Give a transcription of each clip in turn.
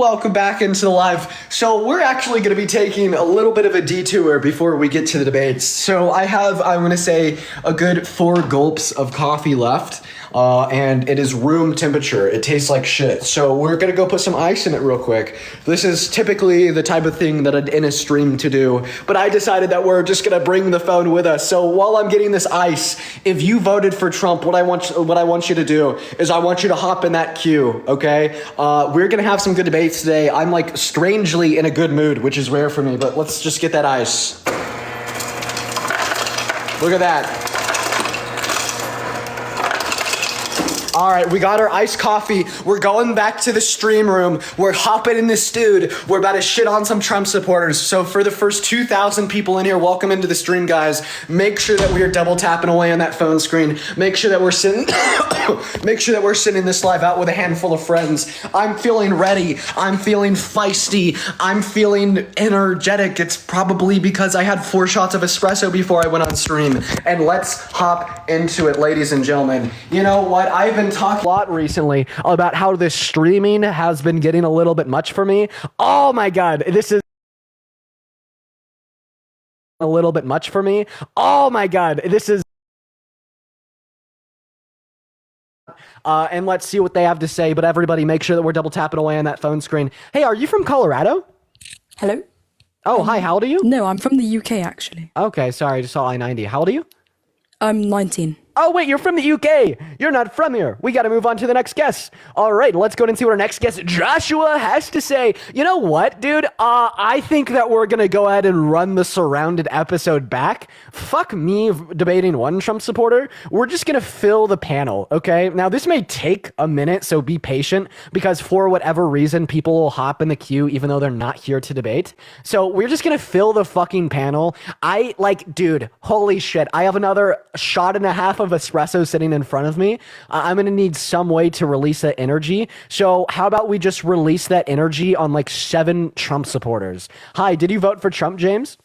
Welcome back into the live. So we're actually going to be taking a little bit of a detour before we get to the debates. So I'm going to say, a good 4 gulps of coffee left, and it is room temperature. It tastes like shit. So we're going to go put some ice in it real quick. This is typically the type of thing that I'd in a stream to do, but I decided that we're just going to bring the phone with us. So while I'm getting this ice, if you voted for Trump, what I want you to do is I want you to hop in that queue, okay? We're going to have some good debates today. I'm like strangely in a good mood, which is rare for me, but let's just get that ice. Look at that. All right, we got our iced coffee. We're going back to the stream room. We're hopping in this dude. We're about to shit on some Trump supporters. So for the first 2,000 people in here, welcome into the stream, guys. Make sure that we are double tapping away on that phone screen. Make sure that we're sitting this live out with a handful of friends. I'm feeling ready. I'm feeling feisty. I'm feeling energetic. It's probably because I had 4 shots of espresso before I went on stream. And let's hop into it, ladies and gentlemen. You know what? I've been talking a lot recently about how this streaming has been getting a little bit much for me. Oh my God, this is a little bit much for me. Oh my God, this is... and let's see what they have to say. But everybody, make sure that we're double tapping away on that phone screen. Hey, are you from Colorado? Hello? Oh, hi, how old are you? No, I'm from the UK, actually. Okay, sorry, I just saw I-90. How old are you? I'm 19. Oh, wait, you're from the UK. You're not from here. We got to move on to the next guest. All right, let's go and see what our next guest, Joshua, has to say. You know what, dude? I think that we're going to go ahead and run the surrounded episode back. Fuck me debating one Trump supporter. We're just going to fill the panel, okay? Now, this may take a minute, so be patient, because for whatever reason, people will hop in the queue even though they're not here to debate. So we're just going to fill the fucking panel. Dude, holy shit. I have another shot and a half of espresso sitting in front of me. I'm gonna need some way to release that energy. So how about we just release that energy on like 7 Trump supporters? Hi, did you vote for Trump, James?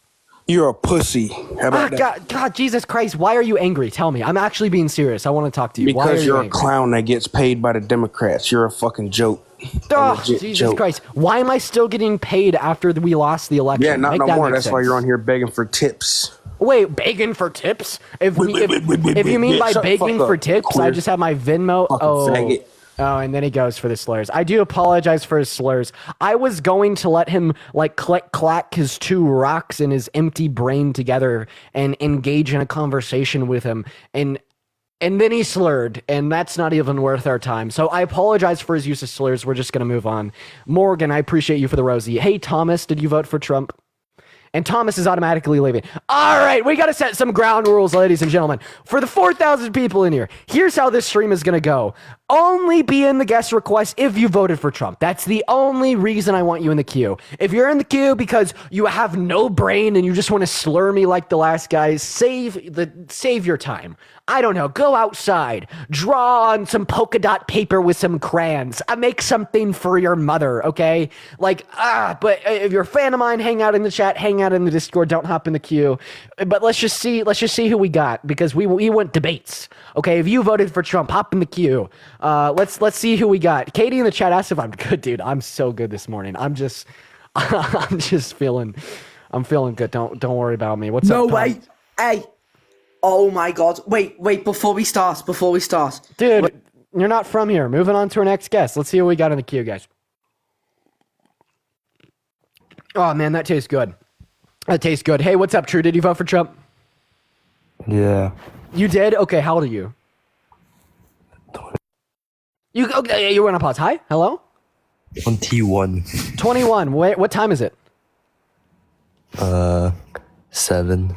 You're a pussy. How about that? God, Jesus Christ, why are you angry? Tell me. I'm actually being serious. I want to talk to you. Because you're angry? a clown that gets paid by the Democrats. You're a fucking joke. Oh, Jesus joke. Christ. Why am I still getting paid after we lost the election? Yeah, not Make no that more. make That's sense. why you're on here begging for tips. Wait, begging for tips? If you mean by begging for tips, I just have my Venmo. Faggot. Oh, and then he goes for the slurs. I do apologize for his slurs. I was going to let him like clack his 2 rocks in his empty brain together and engage in a conversation with him, and then he slurred, and that's not even worth our time. So I apologize for his use of slurs. We're just gonna move on. Morgan, I appreciate you for the Rosie. Hey, Thomas, did you vote for Trump? And Thomas is automatically leaving. All right, we got to set some ground rules, ladies and gentlemen. For the 4,000 people in here, here's how this stream is going to go. Only be in the guest request if you voted for Trump. That's the only reason I want you in the queue. If you're in the queue because you have no brain and you just want to slur me like the last guys, save your time. I don't know, go outside, draw on some polka dot paper with some crayons, make something for your mother, okay? But if you're a fan of mine, hang out in the chat, hang out in the Discord, don't hop in the queue. But let's just see who we got, because we want debates, okay? If you voted for Trump, hop in the queue. Let's see who we got. Katie in the chat asked if I'm good, dude. I'm so good this morning. I'm feeling good. Don't worry about me. What's up? No, wait. Hey. Oh my God. Wait, before we start. Dude, you're not from here. Moving on to our next guest. Let's see what we got in the queue, guys. Oh, man, that tastes good. Hey, what's up, True? Did you vote for Trump? Yeah. You did? Okay, how old are you? You were on a pause. Hi? Hello? 21. 21. Wait, what time is it? 7.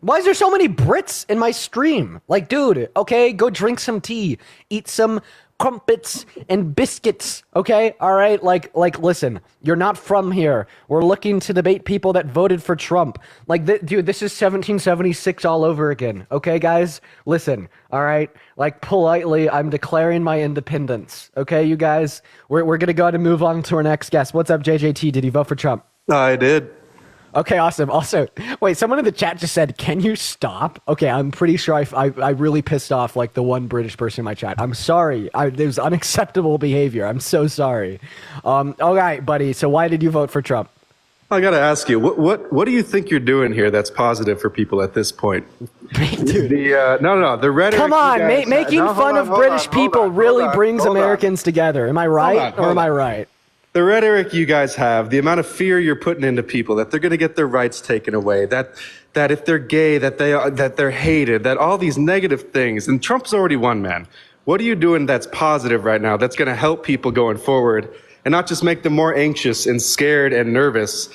Why is there so many Brits in my stream? Like, dude, okay, go drink some tea, eat some crumpets and biscuits, okay? All right, like, listen, you're not from here. We're looking to debate people that voted for Trump. Like, dude, this is 1776 all over again, okay, guys? Listen, all right? Like, politely, I'm declaring my independence, okay, you guys? We're gonna go ahead and move on to our next guest. What's up, JJT? Did you vote for Trump? I did. Okay, awesome. Also, wait, someone in the chat just said, "Can you stop?" Okay, I'm pretty sure I really pissed off like the one British person in my chat. I'm sorry. There's unacceptable behavior. I'm so sorry. All right, buddy. So why did you vote for Trump? I got to ask you, what do you think you're doing here that's positive for people at this point? Dude. No, the rhetoric. Come on, you guys- making no, fun hold of on, British hold on, people hold on, really hold on, brings hold on. Americans together. Am I right or am I right? The rhetoric you guys have, the amount of fear you're putting into people that they're going to get their rights taken away, that if they're gay, that they're hated, that all these negative things. And Trump's already won, man. What are you doing that's positive right now that's going to help people going forward and not just make them more anxious and scared and nervous?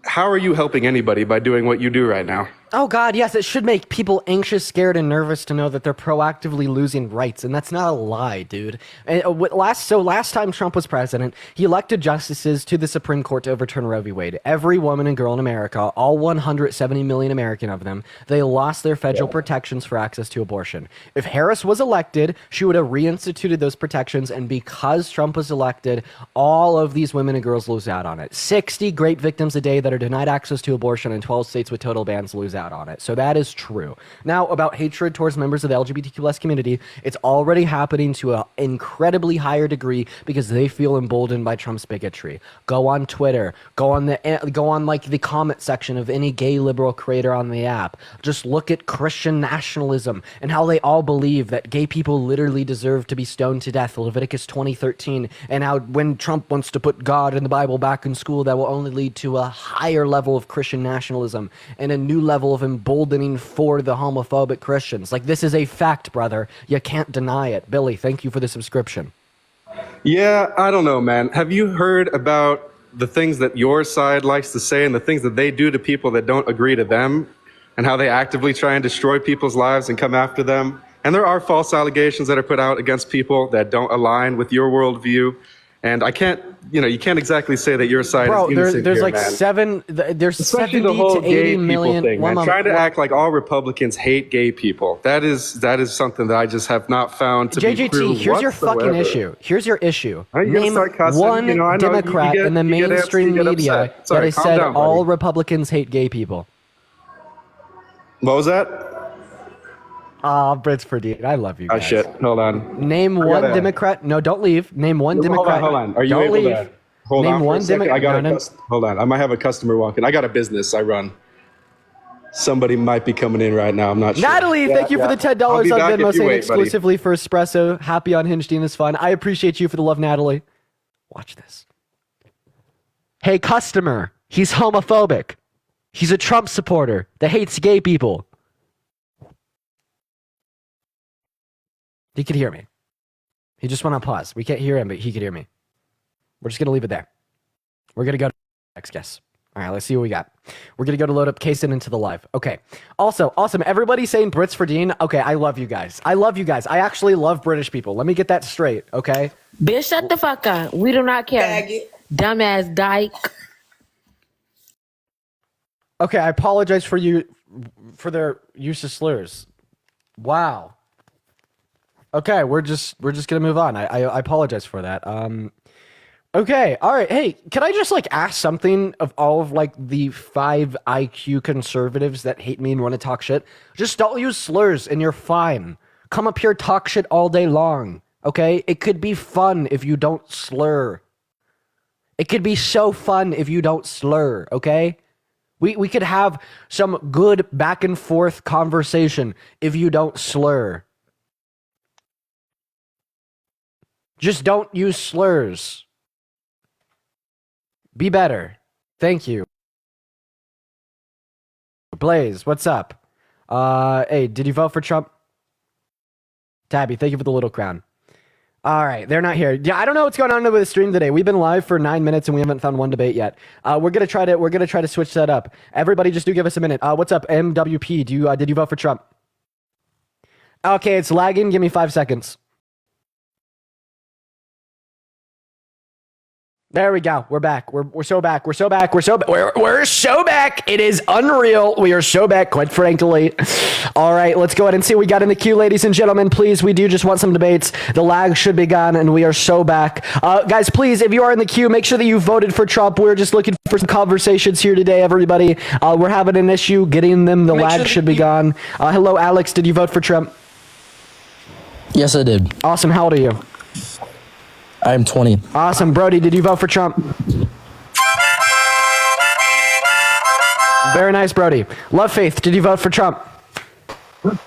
How are you helping anybody by doing what you do right now? Oh God, yes, it should make people anxious, scared, and nervous to know that they're proactively losing rights, and that's not a lie, dude. And last time Trump was president, he elected justices to the Supreme Court to overturn Roe v. Wade. Every woman and girl in America, all 170 million American of them, they lost their federal protections for access to abortion. If Harris was elected, she would have reinstituted those protections, and because Trump was elected, all of these women and girls lose out on it. 60 rape victims a day that are denied access to abortion in 12 states with total bans lose out on it. So that is true. Now, about hatred towards members of the LGBTQ+ community, it's already happening to an incredibly higher degree because they feel emboldened by Trump's bigotry. Go on Twitter, go on like the comment section of any gay liberal creator on the app. Just look at Christian nationalism and how they all believe that gay people literally deserve to be stoned to death, Leviticus 20:13, and how when Trump wants to put God and the Bible back in school, that will only lead to a higher level of Christian nationalism and a new level of emboldening for the homophobic Christians. Like, this is a fact, brother. You can't deny it. Billy, thank you for the subscription. Yeah, I don't know, man. Have you heard about the things that your side likes to say and the things that they do to people that don't agree to them and how they actively try and destroy people's lives and come after them? And there are false allegations that are put out against people that don't align with your worldview. And I can't, you can't exactly say that your side Bro, is innocent there's here, like man. there's Especially 70 the whole to gay 80 people million. thing, man. Trying to act like all Republicans hate gay people. That is something that I just have not found to be true JGT, here's your fucking whatsoever. issue. Here's your issue. Are you gonna Name start cussing? one I know you Democrat get- in the you get mainstream upset, you get media upset. that Sorry, has calm said down, all buddy. Republicans hate gay people. What was that? Ah, Brits for D. I love you Oh guys. shit! Hold on. Name one gotta- Democrat. No, don't leave. Name one Hold Democrat. on. Are you don't able leave. to hold Name on for one a second? Democrat. I got no, no. hold on. I might have a customer walking. I got a business I run. Somebody might be coming in right now. I'm not sure. Natalie, thank you for the $10 I'll on be back if Venmo you saying wait, buddy. exclusively for Espresso. Happy on Hinged is fun. I appreciate you for the love, Natalie. Watch this. Hey, customer. He's homophobic. He's a Trump supporter that hates gay people. He could hear me. He just went on pause. We can't hear him, but he could hear me. We're just going to leave it there. We're going to go to next guess. All right, let's see what we got. We're going to go to load up Kaysen into the live. Okay. Also, awesome. Everybody saying Brits for Dean. Okay, I love you guys. I love you guys. I actually love British people. Let me get that straight, okay? Bitch, shut the fuck up. We do not care. Faggot. Dumbass dyke. Okay, I apologize for their use of slurs. Wow. Okay, we're just gonna move on. I apologize for that. Okay, all right. Hey, can I just like ask something of all of like the 5 IQ conservatives that hate me and want to talk shit? Just don't use slurs and you're fine. Come up here, talk shit all day long. Okay, it could be fun if you don't slur. It could be so fun if you don't slur. Okay. We could have some good back and forth conversation if you don't slur. Just don't use slurs. Be better. Thank you. Blaze, what's up? Hey, did you vote for Trump? Tabby, thank you for the little crown. All right, they're not here. Yeah, I don't know what's going on with the stream today. We've been live for 9 minutes and we haven't found one debate yet. We're gonna try to switch that up. Everybody, just do give us a minute. What's up, MWP? Did you vote for Trump? Okay, it's lagging. Give me 5 seconds. There we go. We're back. We're so back. We're so back. We're so back. We're so back. It is unreal. We are so back, quite frankly. All right, let's go ahead and see what we got in the queue, ladies and gentlemen. Please, we do just want some debates. The lag should be gone, and we are so back. Guys, please, if you are in the queue, make sure that you voted for Trump. We're just looking for some conversations here today, everybody. We're having an issue getting them. The lag should be gone. Hello, Alex. Did you vote for Trump? Yes, I did. Awesome. How old are you? I'm 20. Awesome. Brody, did you vote for Trump? Very nice, Brody. Love Faith, did you vote for Trump? All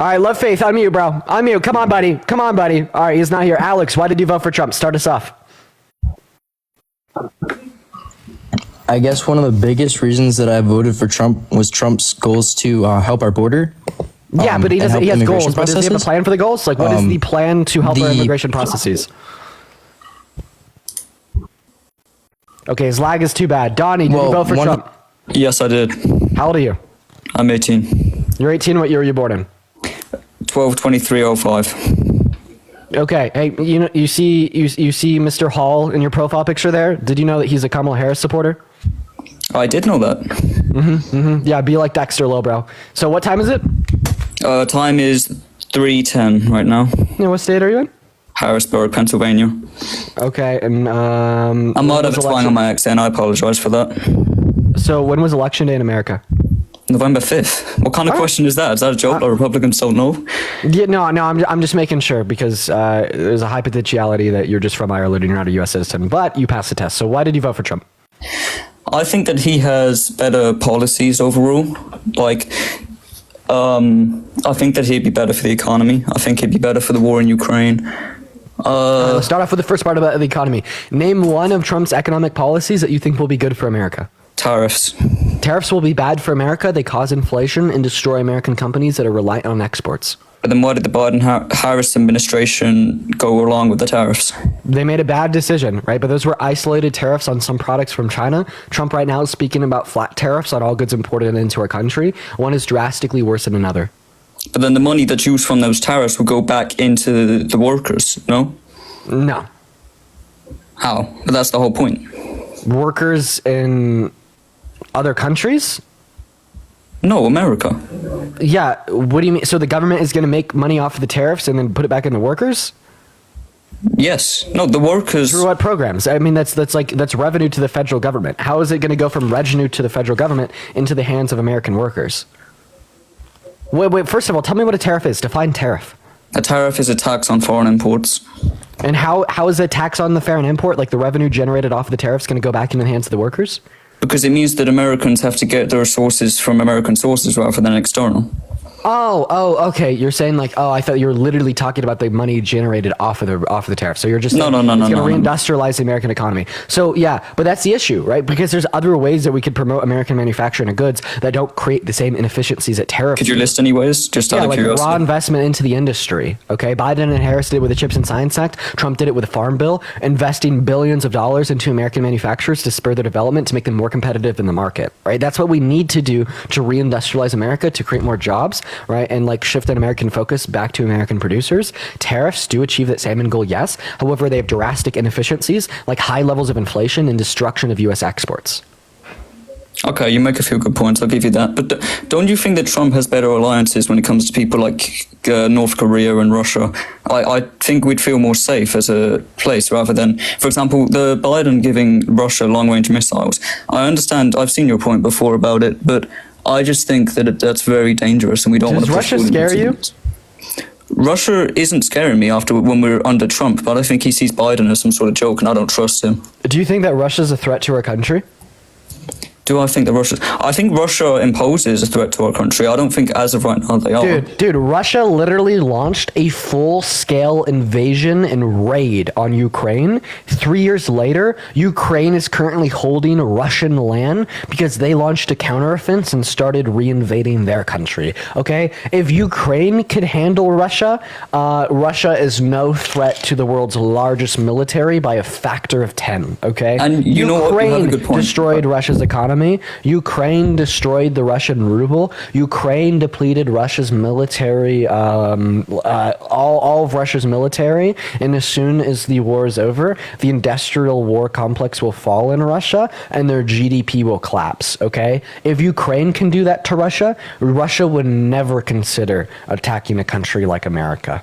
right, Love Faith, unmute, bro. Unmute. Come on, buddy. Come on, buddy. All right, he's not here. Alex, why did you vote for Trump? Start us off. I guess one of the biggest reasons that I voted for Trump was Trump's goals to help our border. Yeah, but he and help has immigration goals. But does he have a processes. plan for the goals? Like, what is the plan to help our immigration processes? Okay, his lag is too bad. Donnie, did you vote for Trump? Yes, I did. How old are you? I'm 18. You're 18. What year were you born in? 12/23/05. Okay. Hey, you see Mr. Hall in your profile picture there? Did you know that he's a Kamala Harris supporter? I did know that. Yeah, be like Dexter Lowbrow. So what time is it? Time is 3:10 right now. Yeah, what state are you in? Harrisburg, Pennsylvania. Okay, and I might have a twang on my accent. I apologize for that. So when was election day in America? November 5th. What kind of question is that? Is that a joke that Republicans don't know? Yeah, no, I'm just making sure because there's a high potentiality that you're just from Ireland and you're not a U.S. citizen, but you passed the test. So why did you vote for Trump? I think that he has better policies overall. Like, I think that he'd be better for the economy. I think he'd be better for the war in Ukraine. Let's start off with the first part about the economy. Name one of Trump's economic policies that you think will be good for America. Tariffs. Tariffs will be bad for America. They cause inflation and destroy American companies that are reliant on exports. But then why did the Biden-Harris administration go along with the tariffs? They made a bad decision, right? But those were isolated tariffs on some products from China. Trump right now is speaking about flat tariffs on all goods imported into our country. One is drastically worse than another. But then the money that's used from those tariffs would go back into the workers, no? No. How? But that's the whole point. Workers in other countries? No, America. Yeah, what do you mean? So the government is going to make money off of the tariffs and then put it back into workers? Yes. No, the workers. Through what programs? I mean, that's revenue to the federal government. How is it going to go from revenue to the federal government into the hands of American workers? Wait, first of all, tell me what a tariff is. Define tariff. A tariff is a tax on foreign imports. And how is a tax on the foreign import, like the revenue generated off of the tariffs, going to go back into the hands of the workers? Because it means that Americans have to get their sources from American sources rather than external. Oh, okay. You're saying like, I thought you were literally talking about the money generated off of the tariff. So you're just saying No. It's going to reindustrialize the American economy. So yeah, but that's the issue, right? Because there's other ways that we could promote American manufacturing of goods that don't create the same inefficiencies that tariffs. Could you list any ways? Just out of like curiosity. raw investment into the industry. Okay, Biden and Harris did it with the Chips and Science Act. Trump did it with the Farm Bill, investing billions of dollars into American manufacturers to spur their development to make them more competitive in the market. Right, that's what we need to do to reindustrialize America to create more jobs. Right, and like shift an American focus back to American producers. Tariffs do achieve that same end goal, yes. However, they have drastic inefficiencies like high levels of inflation and destruction of U.S. exports. Okay, you make a few good points. I'll give you that. But don't you think that Trump has better alliances when it comes to people like North Korea and Russia? I think we'd feel more safe as a place rather than, for example, the Biden giving Russia long-range missiles. I understand. I've seen your point before about it, but I just think that that's very dangerous, and we don't want to. Does Russia scare you? Russia isn't scaring me when we're under Trump, but I think he sees Biden as some sort of joke, and I don't trust him. Do you think that Russia's a threat to our country? Do I think that I think Russia imposes a threat to our country. I don't think as of right now they are. Dude, Russia literally launched a full-scale invasion and raid on Ukraine. 3 years later, Ukraine is currently holding Russian land because they launched a counteroffensive and started reinvading their country. Okay? If Ukraine could handle Russia, Russia is no threat to the world's largest military by a factor of 10. Okay? And you know what? You have a good point. Destroyed Russia's economy economy. Ukraine destroyed the Russian ruble. Ukraine depleted Russia's military, all of Russia's military. And as soon as the war is over, the industrial war complex will fall in Russia and their GDP will collapse, okay? If Ukraine can do that to Russia, Russia would never consider attacking a country like America.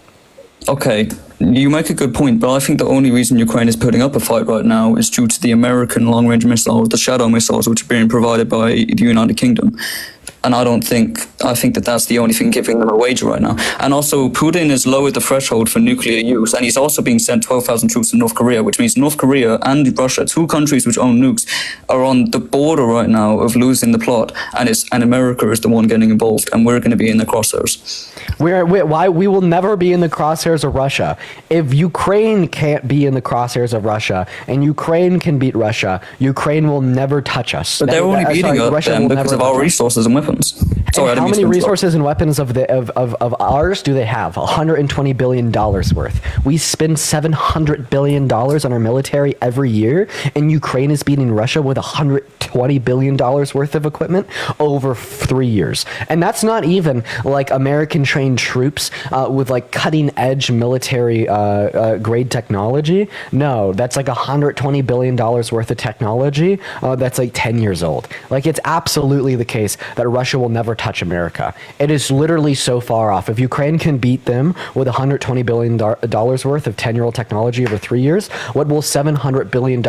Okay, you make a good point, but I think the only reason Ukraine is putting up a fight right now is due to the American long-range missiles, the Shadow missiles, which are being provided by the United Kingdom. And I think that that's the only thing giving them a wager right now. And also, Putin has lowered the threshold for nuclear use, and he's also being sent 12,000 troops to North Korea, which means North Korea and Russia, two countries which own nukes, are on the border right now of losing the plot, and America is the one getting involved, and we're going to be in the crosshairs. We will never be in the crosshairs of Russia. If Ukraine can't be in the crosshairs of Russia, and Ukraine can beat Russia, Ukraine will never touch us. But they're only beating us because of our resources and weapons. Sorry, how many resources and weapons of ours do they have? $120 billion worth. We spend $700 billion on our military every year, and Ukraine is beating Russia with $120 billion worth of equipment over 3 years. And that's not even like American trained troops with like cutting edge military grade technology. No, that's like $120 billion worth of technology that's like 10 years old. Like, it's absolutely the case that Russia will never touch America. It is literally so far off. If Ukraine can beat them with $120 billion worth of 10-year-old technology over 3 years, what will $700 billion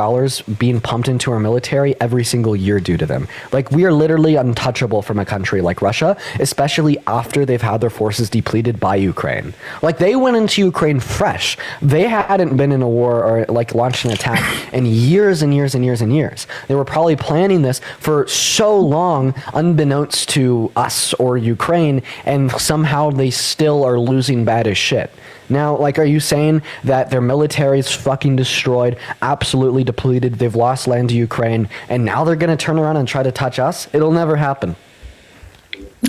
being pumped into our military every single year do to them? Like, we are literally untouchable from a country like Russia, especially after they've had their forces depleted by Ukraine. Like, they went into Ukraine fresh. They hadn't been in a war or like launched an attack in years and years and years and years. They were probably planning this for so long, unbeknownst to us or Ukraine, and somehow they still are losing bad as shit. Now, like, are you saying that their military is fucking destroyed, absolutely depleted, they've lost land to Ukraine, and now they're going to turn around and try to touch us? It'll never happen.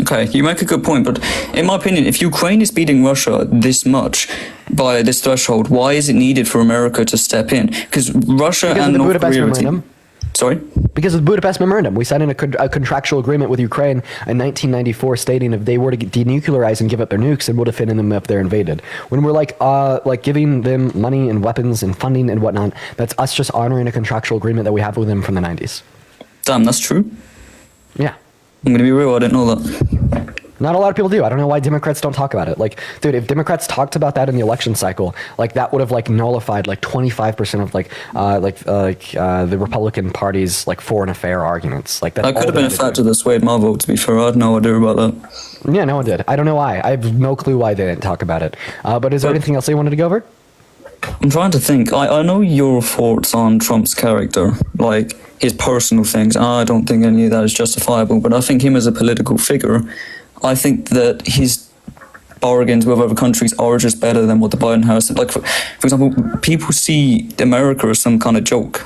Okay, you make a good point, but in my opinion, if Ukraine is beating Russia this much by this threshold, why is it needed for America to step in? Because Russia and North Korea... Sorry? Because of the Budapest Memorandum. We signed a contractual agreement with Ukraine in 1994 stating if they were to denuclearize and give up their nukes, it would defend them if they're invaded. When we're like giving them money and weapons and funding and whatnot, that's us just honoring a contractual agreement that we have with them from the 90s. Damn, that's true? Yeah. I'm going to be real, I didn't know that. Not a lot of people do. I don't know why Democrats don't talk about it. Like, dude, if Democrats talked about that in the election cycle, like, that would have like nullified like 25% of the Republican Party's like foreign affair arguments. Like, that could have been a factor that swayed my vote, to be fair. I had no idea about that. Yeah, no one did. I don't know why. I have no clue why they didn't talk about it. But is there anything else you wanted to go over? I'm trying to think. I know your thoughts on Trump's character, like his personal things. I don't think any of that is justifiable, but I think him as a political figure, I think that his bargains with other countries are just better than what the Biden has. Like, for example, people see America as some kind of joke.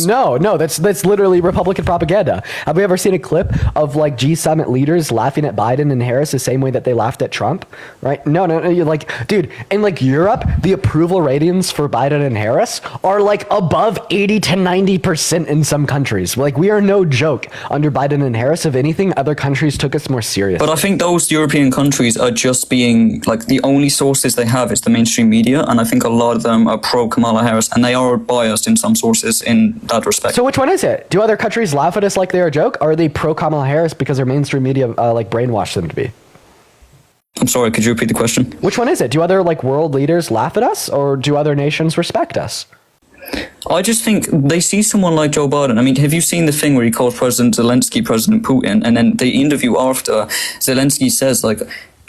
No, that's literally Republican propaganda. Have we ever seen a clip of like G7 leaders laughing at Biden and Harris the same way that they laughed at Trump? Right? No, you're like, dude, in like Europe, the approval ratings for Biden and Harris are like above 80 to 90% in some countries. Like, we are no joke under Biden and Harris. If anything, other countries took us more serious. But I think those European countries are just being like, the only sources they have is the mainstream media, and I think a lot of them are pro Kamala Harris, and they are biased in some sources in that respect. So which one is it? Do other countries laugh at us like they're a joke? Or are they pro Kamala Harris because their mainstream media like brainwashed them to be? I'm sorry, could you repeat the question? Which one is it? Do other like world leaders laugh at us, or do other nations respect us? I just think they see someone like Joe Biden. I mean, have you seen the thing where he calls President Zelensky President Putin, and then the interview after, Zelensky says like,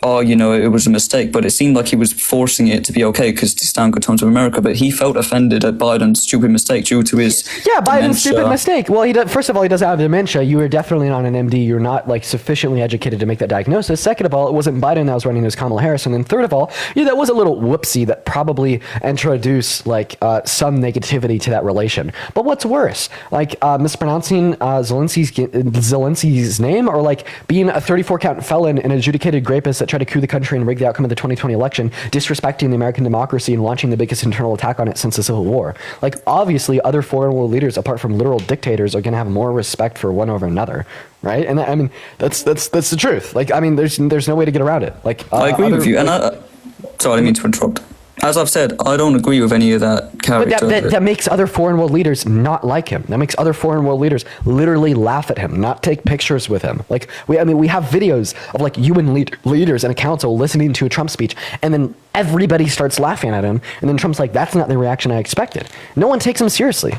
oh, you know, it was a mistake, but it seemed like he was forcing it to be okay because to stand good terms with America, but he felt offended at Biden's stupid mistake due to his Biden's stupid mistake. Well, first of all, he doesn't have dementia. You are definitely not an MD. You're not like sufficiently educated to make that diagnosis. Second of all, it wasn't Biden that was running, it was Kamala Harris. And then third of all, that was a little whoopsie that probably introduced like some negativity to that relation. But what's worse, like mispronouncing Zelensky's name, or like being a 34 count felon and adjudicated rapist that try to coup the country and rig the outcome of the 2020 election, disrespecting the American democracy and launching the biggest internal attack on it since the Civil War. Like, obviously, other foreign world leaders, apart from literal dictators, are going to have more respect for one over another, right? And I mean, that's the truth. Like, I mean, there's no way to get around it. Like, I agree with you, and sorry, I didn't mean to interrupt. As I've said, I don't agree with any of that character. But that makes other foreign world leaders not like him. That makes other foreign world leaders literally laugh at him, not take pictures with him. Like, we have videos of like UN leaders in a council listening to a Trump speech, and then everybody starts laughing at him, and then Trump's like, that's not the reaction I expected. No one takes him seriously.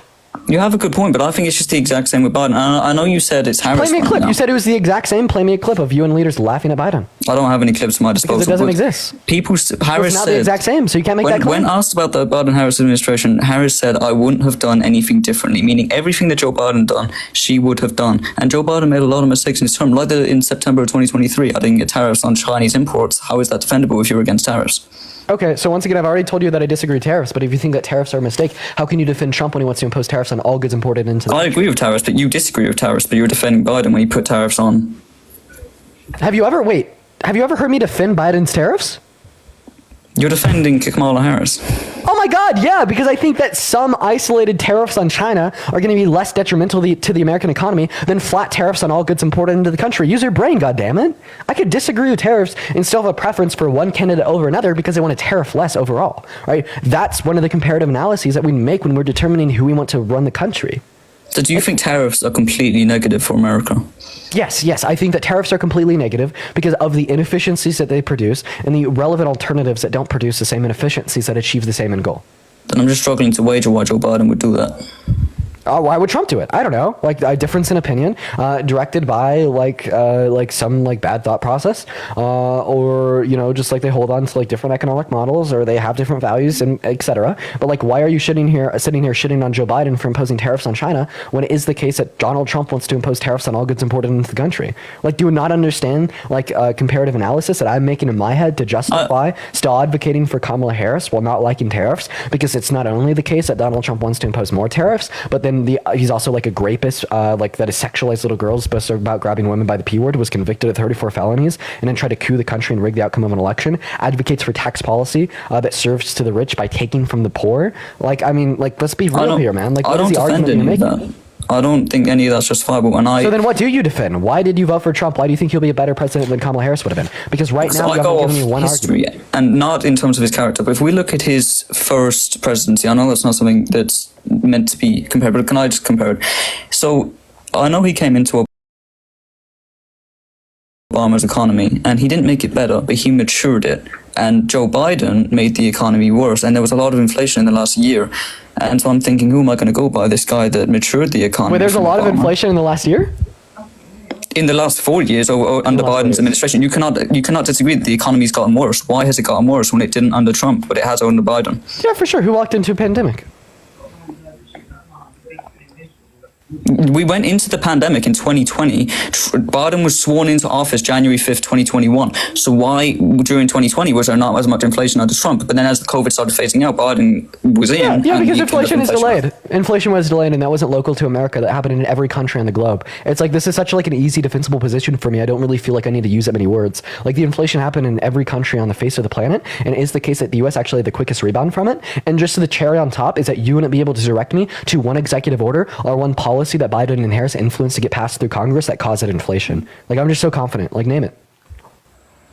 You have a good point, but I think it's just the exact same with Biden. I know you said it's Harris. Play me a right clip. now. You said it was the exact same. Play me a clip of UN leaders laughing at Biden. I don't have any clips at my disposal. Because it doesn't but exist. Harris It's not said, the exact same, so you can't make that claim. When asked about the Biden-Harris administration, Harris said, I wouldn't have done anything differently, meaning everything that Joe Biden done, she would have done. And Joe Biden made a lot of mistakes in his term, like in September of 2023, adding tariffs on Chinese imports. How is that defendable if you're against tariffs? Okay, so once again, I've already told you that I disagree with tariffs, but if you think that tariffs are a mistake, how can you defend Trump when he wants to impose tariffs on all goods imported into the I agree with tariffs, but you disagree with tariffs, but you're defending Biden when he put tariffs on. Have you ever heard me defend Biden's tariffs? You're defending Kamala Harris. Oh my God, yeah, because I think that some isolated tariffs on China are going to be less detrimental to the American economy than flat tariffs on all goods imported into the country. Use your brain, goddammit. I could disagree with tariffs and still have a preference for one candidate over another because they want to tariff less overall, right? That's one of the comparative analyses that we make when we're determining who we want to run the country. So do you think tariffs are completely negative for America? Yes. I think that tariffs are completely negative because of the inefficiencies that they produce and the relevant alternatives that don't produce the same inefficiencies that achieve the same end goal. Then I'm just struggling to wager why Joe Biden would do that. Why would Trump do it? I don't know. Like a difference in opinion, directed by some bad thought process, or just like they hold on to like different economic models, or they have different values and etc. But like, why are you sitting here shitting on Joe Biden for imposing tariffs on China when it is the case that Donald Trump wants to impose tariffs on all goods imported into the country? Like, do you not understand comparative analysis that I'm making in my head to justify still advocating for Kamala Harris while not liking tariffs? Because it's not only the case that Donald Trump wants to impose more tariffs, but then he's also like a rapist, that has sexualized little girls, boasted about grabbing women by the P word, was convicted of 34 felonies, and then tried to coup the country and rig the outcome of an election. Advocates for tax policy that serves to the rich by taking from the poor. Let's be real here, man. Like, what is the argument you're making? I don't think any of that's justifiable. So then what do you defend? Why did you vote for Trump? Why do you think he'll be a better president than Kamala Harris would have been? Because right now, you haven't given me one history, argument. and not in terms of his character. But if we look at his first presidency, I know that's not something that's meant to be compared, but can I just compare it? So I know he came into Obama's economy, and he didn't make it better, but he matured it. And Joe Biden made the economy worse, and there was a lot of inflation in the last year. And so I'm thinking, who am I going to go by? This guy that matured the economy. Wait, there's a lot Obama. of inflation in the last year? In the last 4 years, or under Biden's administration, you cannot disagree that the economy's gotten worse. Why has it gotten worse when it didn't under Trump, but it has under Biden? Yeah, for sure. Who walked into a pandemic? We went into the pandemic in 2020. Biden was sworn into office January 5th, 2021. So why, during 2020, was there not as much inflation under Trump? But then as the COVID started phasing out, Biden was in. Yeah, because inflation is delayed. Inflation was delayed, and that wasn't local to America. That happened in every country on the globe. It's like, this is such an easy defensible position for me. I don't really feel like I need to use that many words. Like, the inflation happened in every country on the face of the planet, and it is the case that the U.S. actually had the quickest rebound from it. And just the cherry on top is that you wouldn't be able to direct me to one executive order or one policy that Biden and Harris influenced to get passed through Congress that caused that inflation. Like, I'm just so confident. Like, name it.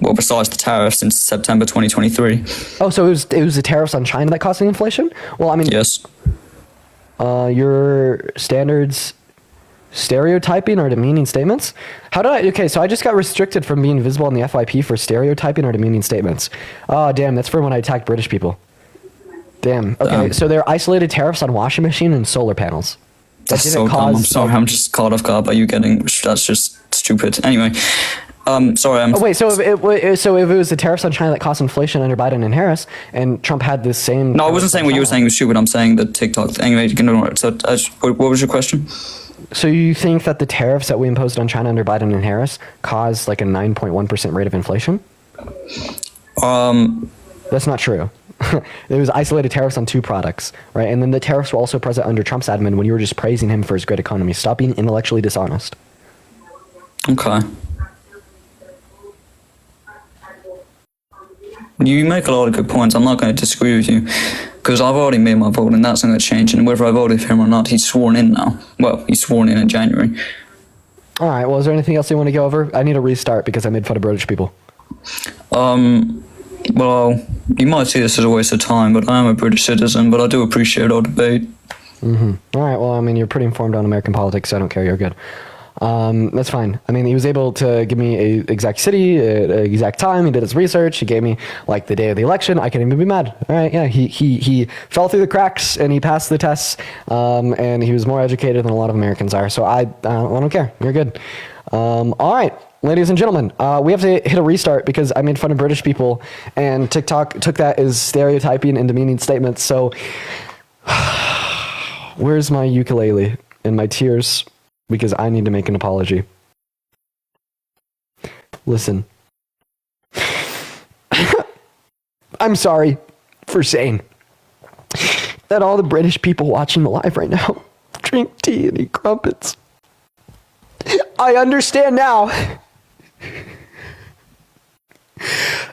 Well, besides the tariffs since September 2023. Oh, so it was the tariffs on China that caused the inflation? Well, I mean, yes. Your standards stereotyping or demeaning statements? Okay, so I just got restricted from being visible on the FYP for stereotyping or demeaning statements. Oh, damn, that's for when I attacked British people. Damn. Okay, so there are isolated tariffs on washing machine and solar panels. That's so dumb. I'm sorry, I'm just caught off guard by you getting. That's just stupid. Anyway, sorry. So if it was the tariffs on China that caused inflation under Biden and Harris, and Trump had this same. No, I wasn't saying what you were saying was stupid. I'm saying the TikTok. Anyway, you can ignore it. So, what was your question? So you think that the tariffs that we imposed on China under Biden and Harris caused like a 9.1% rate of inflation? That's not true. There was isolated tariffs on 2 products, right? And then the tariffs were also present under Trump's admin when you were just praising him for his great economy. Stop being intellectually dishonest. Okay. You make a lot of good points. I'm not going to disagree with you because I've already made my vote and that's not going to change. And whether I voted for him or not, he's sworn in now. Well, he's sworn in January. All right. Well, is there anything else you want to go over? I need a restart because I made fun of British people. Well, you might see this as a waste of time, but I am a British citizen, but I do appreciate our debate. All right. Well, I mean, you're pretty informed on American politics, so I don't care. You're good. That's fine. I mean, he was able to give me a exact city, exact time. He did his research. He gave me like the day of the election. I can't even be mad. All right. Yeah. He fell through the cracks and he passed the tests. And he was more educated than a lot of Americans are. So I don't care. You're good. All right. Ladies and gentlemen, we have to hit a restart because I made fun of British people and TikTok took that as stereotyping and demeaning statements. So where's my ukulele and my tears? Because I need to make an apology. Listen. I'm sorry for saying that all the British people watching the live right now drink tea and eat crumpets. I understand now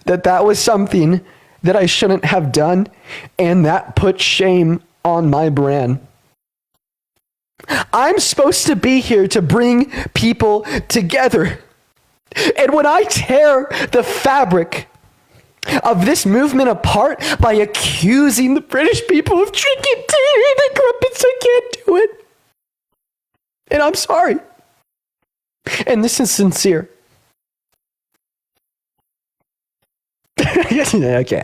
that was something that I shouldn't have done, and that put shame on my brand. I'm supposed to be here to bring people together. And when I tear the fabric of this movement apart by accusing the British people of drinking tea and eating crumpets, I can't do it. And I'm sorry. And this is sincere. Okay.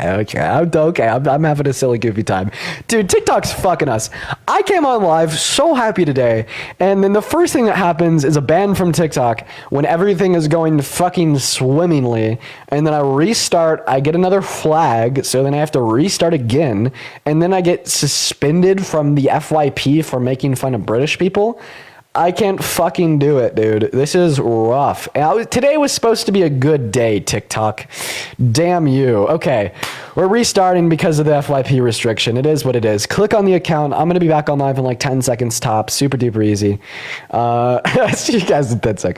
I'm having a silly, goofy time. Dude, TikTok's fucking us. I came on live so happy today, and then the first thing that happens is a ban from TikTok when everything is going fucking swimmingly, and then I restart, I get another flag, so then I have to restart again, and then I get suspended from the FYP for making fun of British people. I can't fucking do it, dude. This is rough. Today was supposed to be a good day, TikTok. Damn you. Okay, we're restarting because of the FYP restriction. It is what it is. Click on the account. I'm going to be back on live in like 10 seconds top. Super duper easy. See you guys in 10 seconds.